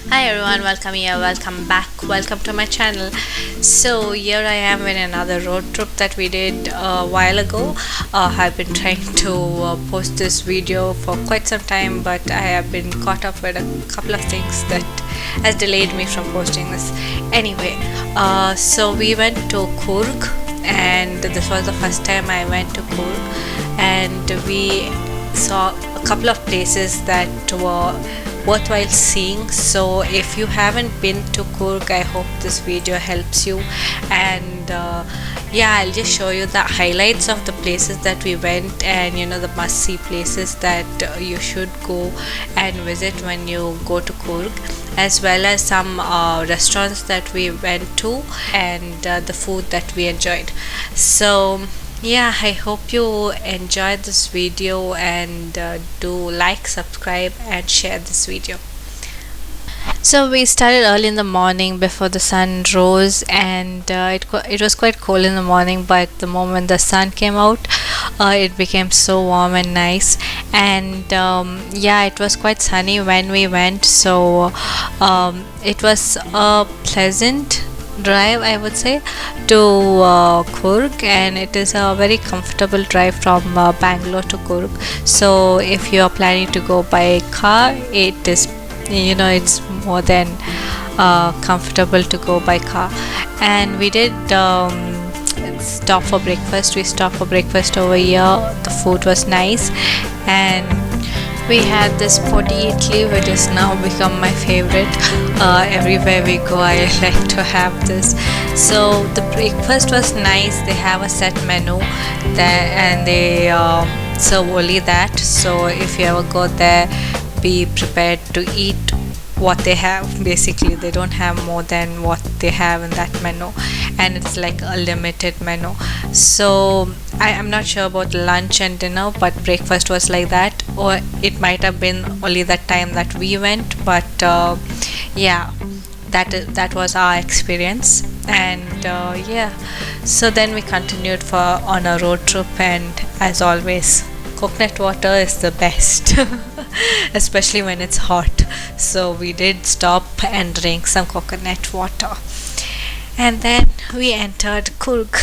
Hi everyone, welcome here, welcome back, welcome to my channel. So here I am in another road trip that we did a while ago. I've been trying to post this video for quite some time, but I have been caught up with a couple of things that has delayed me from posting this. Anyway, so we went to Coorg, and this was the first time I went to Coorg, and we saw a couple of places that were worthwhile seeing. So if you haven't been to Coorg, I hope this video helps you. And yeah, I'll just show you the highlights of the places that we went, and the must see places that you should go and visit when you go to Coorg, as well as some restaurants that we went to, and the food that we enjoyed. So yeah, I hope you enjoyed this video, and do like, subscribe and share this video. So we started early in the morning before the sun rose, and it was quite cold in the morning, but the moment the sun came out, it became so warm and nice. And yeah, it was quite sunny when we went, so it was a pleasant drive, I would say, to Coorg, and it is a very comfortable drive from Bangalore to Coorg. So if you are planning to go by car, it is it's more than comfortable to go by car. And we did stop for breakfast. We stopped for breakfast over here. The food was nice, and we had this poti idli, which has now become my favorite. Everywhere we go, I like to have this. So the breakfast was nice. They have a set menu there, and they serve only that. So if you ever go there, be prepared to eat what they have. Basically, they don't have more than what they have in that menu, and it's like a limited menu. So I'm not sure about lunch and dinner, but breakfast was like that, or it might have been only that time that we went. But yeah, that was our experience. And yeah, so then we continued on a road trip, and as always, coconut water is the best, especially when it's hot. So we did stop and drink some coconut water, and then we entered Coorg.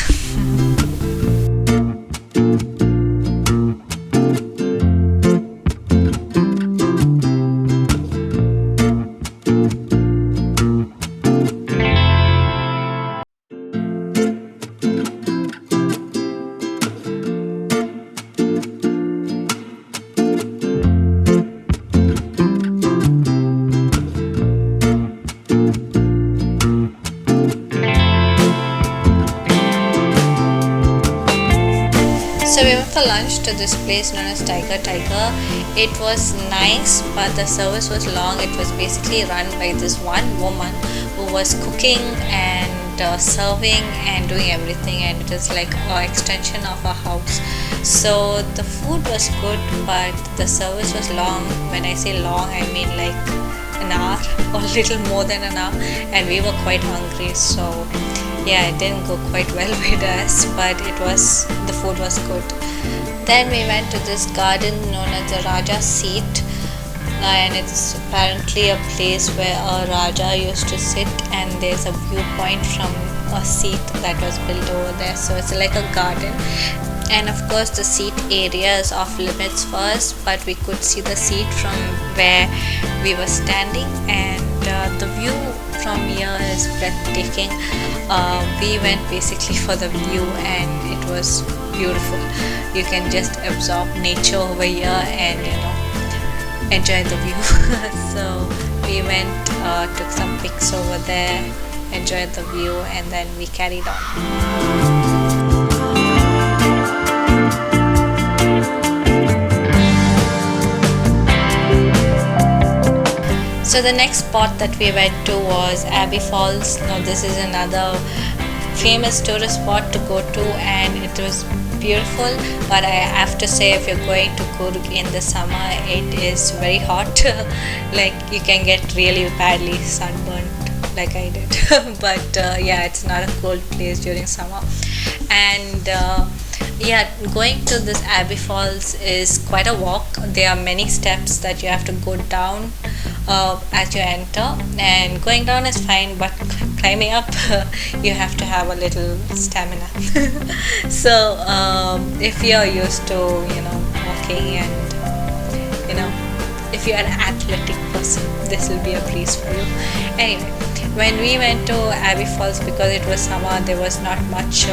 So we went for lunch to this place known as Tiger. It was nice, but the service was long. It was basically run by this one woman who was cooking and serving and doing everything, and it was like an extension of our house. So the food was good, but the service was long. When I say long, I mean like an hour or a little more than an hour, and we were quite hungry. So yeah, it didn't go quite well with us, but the food was good. Then we went to this garden known as the Raja seat, and it's apparently a place where a Raja used to sit, and there's a viewpoint from a seat that was built over there. So it's like a garden, and of course the seat area is off limits for us, but we could see the seat from where we were standing, and the view from here is breathtaking. We went basically for the view, and it was beautiful. You can just absorb nature over here and enjoy the view. So we went, took some pics over there, enjoyed the view, and then we carried on. So the next spot that we went to was Abbi Falls. Now this is another famous tourist spot to go to, and it was beautiful. But I have to say, if you're going to Coorg in the summer, it is very hot. Like you can get really badly sunburned like I did. But yeah, it's not a cold place during summer. And yeah, going to this Abbi Falls is quite a walk. There are many steps that you have to go down as you enter, and going down is fine, but climbing up you have to have a little stamina. So if you're used to walking, and if you're an athletic person, this will be a breeze for you. Anyway, when we went to Abbi Falls, because it was summer, there was not much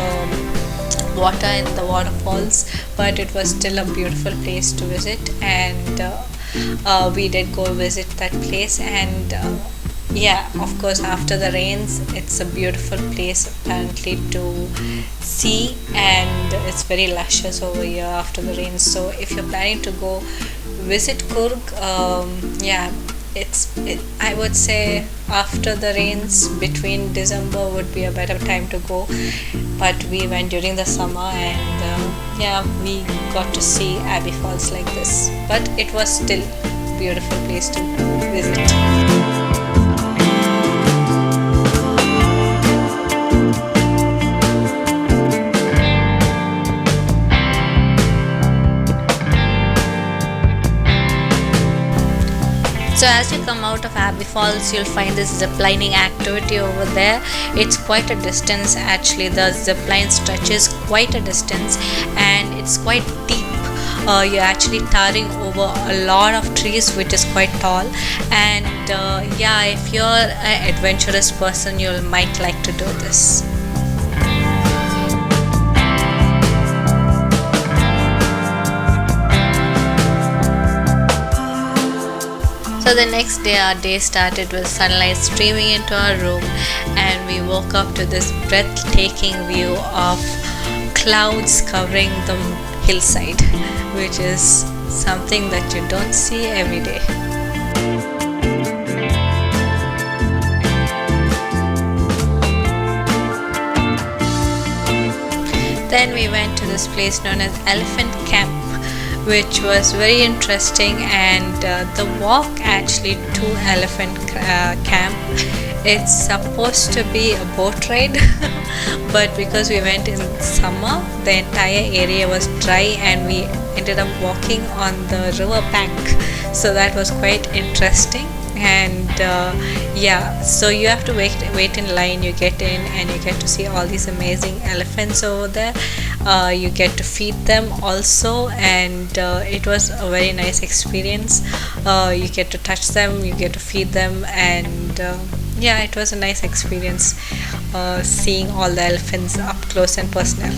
water in the waterfalls, but it was still a beautiful place to visit, and we did go visit that place. And yeah, of course, after the rains, it's a beautiful place apparently to see, and it's very luscious over here after the rains. So if you're planning to go visit Coorg, yeah, I would say after the rains, between December would be a better time to go. But we went during the summer, and yeah, we got to see Abbi Falls like this. But it was still a beautiful place to visit. So as you come out of Abbi Falls, you'll find this ziplining activity over there. It's quite a distance actually. The zipline stretches quite a distance, and it's quite deep. You're actually towering over a lot of trees, which is quite tall. And yeah, if you're an adventurous person, you might like to do this. So the next day, our day started with sunlight streaming into our room, and we woke up to this breathtaking view of clouds covering the hillside, which is something that you don't see every day. Then we went to this place known as Elephant Camp, which was very interesting, and the walk actually to Elephant Camp, it's supposed to be a boat ride but because we went in summer, the entire area was dry, and we ended up walking on the river bank, so that was quite interesting. And yeah, so you have to wait in line. You get in and you get to see all these amazing elephants over there. You get to feed them also, and it was a very nice experience. You get to touch them, you get to feed them, and yeah, it was a nice experience seeing all the elephants up close and personal.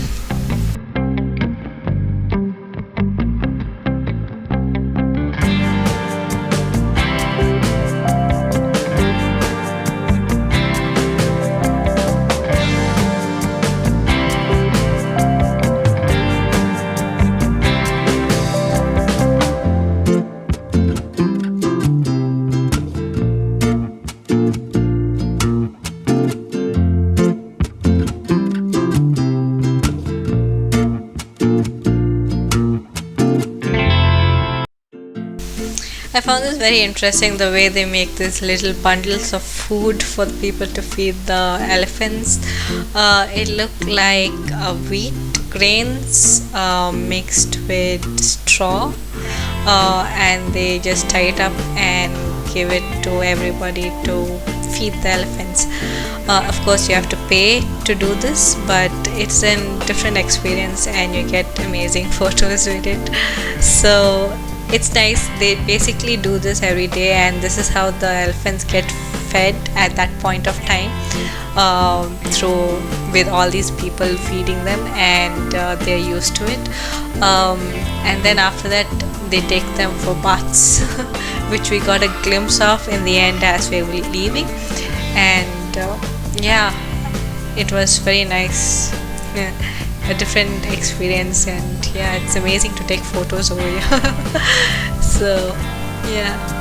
I found this very interesting, the way they make these little bundles of food for the people to feed the elephants. It looked like wheat grains mixed with straw, and they just tie it up and give it to everybody to feed the elephants. Of course, you have to pay to do this, but it's a different experience and you get amazing photos with it. So it's nice. They basically do this every day, and this is how the elephants get fed at that point of time, through with all these people feeding them, and they're used to it. And then after that, they take them for baths, which we got a glimpse of in the end as we were leaving. And yeah, it was very nice. Yeah, a different experience, and yeah, it's amazing to take photos over here. So yeah.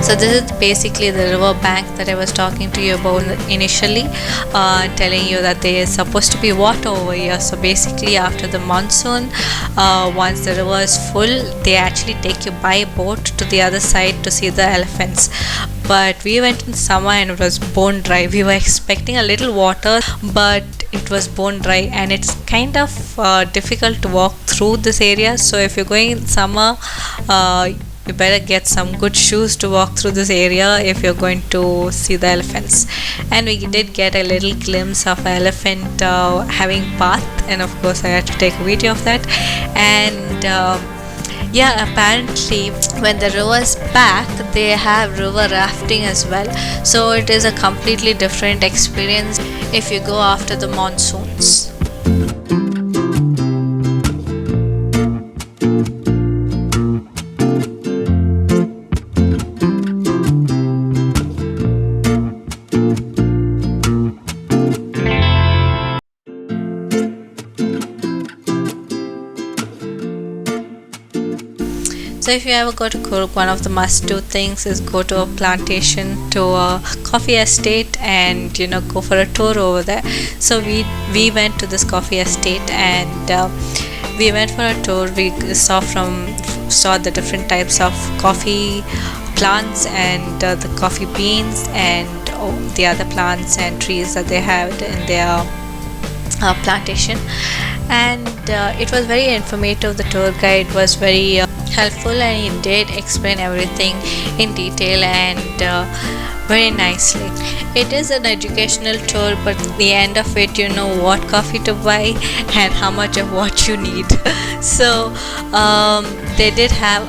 So this is basically the river bank that I was talking to you about initially, telling you that there is supposed to be water over here. So basically after the monsoon, once the river is full, they actually take you by boat to the other side to see the elephants. But we went in summer and it was bone dry. We were expecting a little water, but it was bone dry, and it's kind of difficult to walk through this area. So if you're going in summer, you better get some good shoes to walk through this area if you're going to see the elephants. And we did get a little glimpse of an elephant having bath, and of course I had to take a video of that. And yeah, apparently when the river is back, they have river rafting as well. So it is a completely different experience if you go after the monsoons. So if you ever go to Coorg, one of the must-do things is go to a plantation, to a coffee estate, and go for a tour over there. So we went to this coffee estate, and we went for a tour. We saw the different types of coffee plants and the coffee beans and the other plants and trees that they have in their plantation. And it was very informative. The tour guide was very helpful, and he did explain everything in detail and very nicely. It is an educational tour, but at the end of it, you know what coffee to buy and how much of what you need. So they did have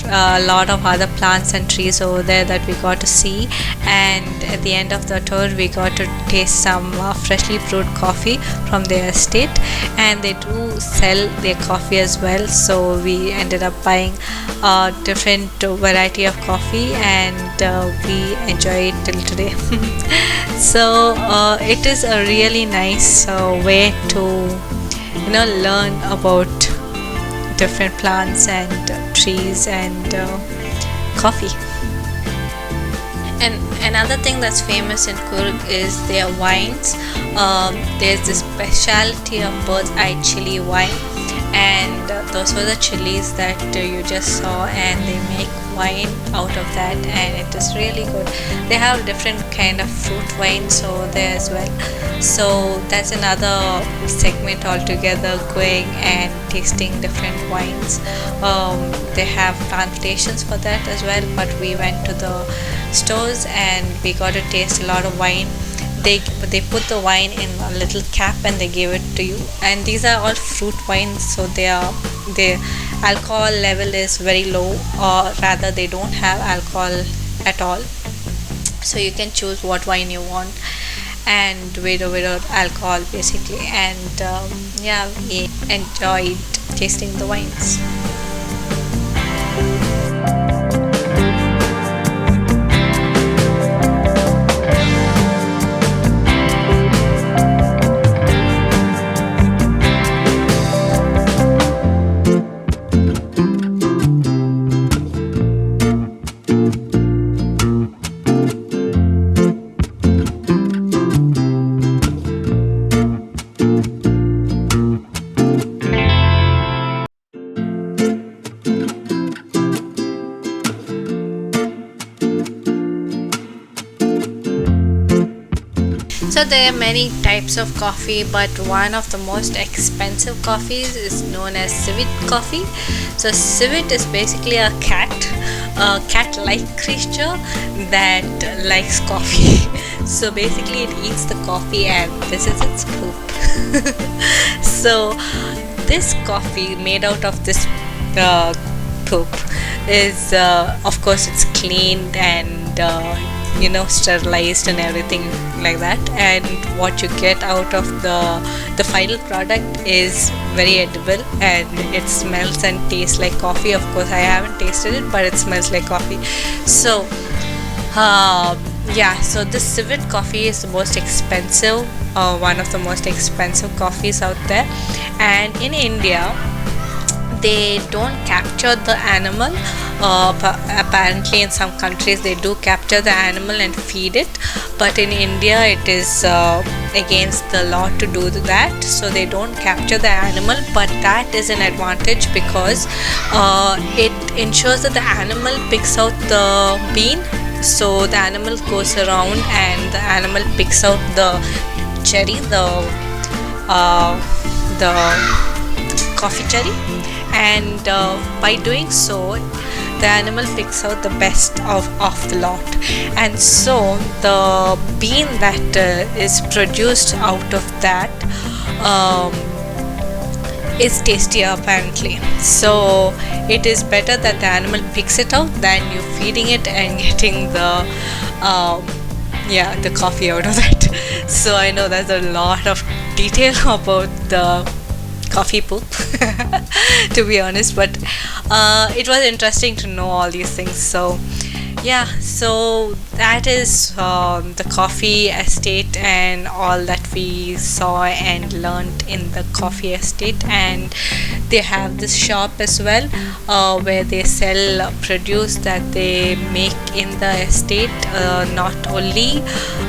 a lot of other plants and trees over there that we got to see, and at the end of the tour we got to taste some freshly brewed coffee from their estate, and they do sell their coffee as well. So we ended up buying a different variety of coffee, and we enjoy it till today. So it is a really nice way to learn about different plants and trees and coffee. And another thing that's famous in Coorg is their wines. There's this specialty of bird's eye chili wine, and those were the chilies that you just saw, and they make wine out of that, and it is really good. They have different kind of fruit wines over there as well. So that's another segment altogether, going and tasting different wines. They have plantations for that as well, but we went to the stores and we got to taste a lot of wine. They put the wine in a little cap and they give it to you, and these are all fruit wines, so their alcohol level is very low, or rather they don't have alcohol at all. So you can choose what wine you want, and without alcohol basically. And yeah, we enjoyed tasting the wines. So there are many types of coffee, but one of the most expensive coffees is known as civet coffee. So civet is basically a cat-like creature that likes coffee. So basically it eats the coffee, and this is its poop. So this coffee made out of this poop is of course it's cleaned and sterilized and everything like that, and what you get out of the final product is very edible, and it smells and tastes like coffee. Of course I haven't tasted it, but it smells like coffee. So yeah, so this civet coffee is the most expensive, one of the most expensive coffees out there. And in India they don't capture the animal. Apparently in some countries they do capture the animal and feed it, but in India it is against the law to do that, so they don't capture the animal. But that is an advantage because it ensures that the animal picks out the bean. So the animal goes around and the animal picks out the cherry, the coffee cherry, and by doing so the animal picks out the best of the lot, and so the bean that is produced out of that is tastier apparently. So it is better that the animal picks it out than you feeding it and getting the the coffee out of it. So I know there's a lot of detail about the coffee poop to be honest, but it was interesting to know all these things. So yeah, so that is the coffee estate and all that we saw and learned in the coffee estate. And they have this shop as well where they sell produce that they make in the estate, not only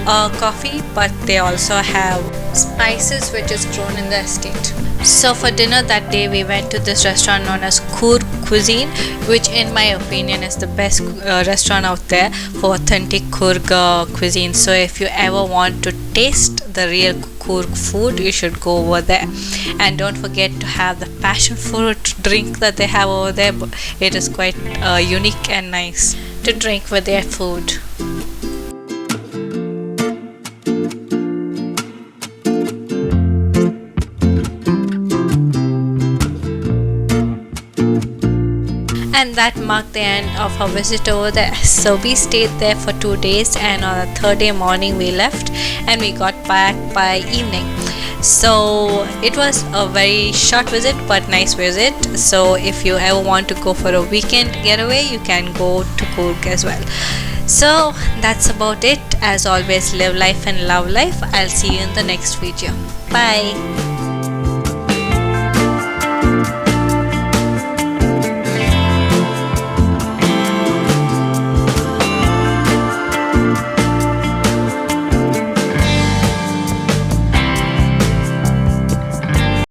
coffee, but they also have spices which is grown in the estate. So for dinner that day we went to this restaurant known as Coorg Cuisine, which in my opinion is the best restaurant out there for authentic Coorg cuisine. So if you ever want to taste the real Coorg food, you should go over there. And don't forget to have the passion fruit drink that they have over there. It is quite unique and nice to drink with their food. And that marked the end of our visit over there. So we stayed there for 2 days, and on the third day morning we left and we got back by evening. So it was a very short visit but nice visit. So if you ever want to go for a weekend getaway, you can go to Coorg as well. So that's about it. As always, live life and love life. I'll see you in the next video. Bye.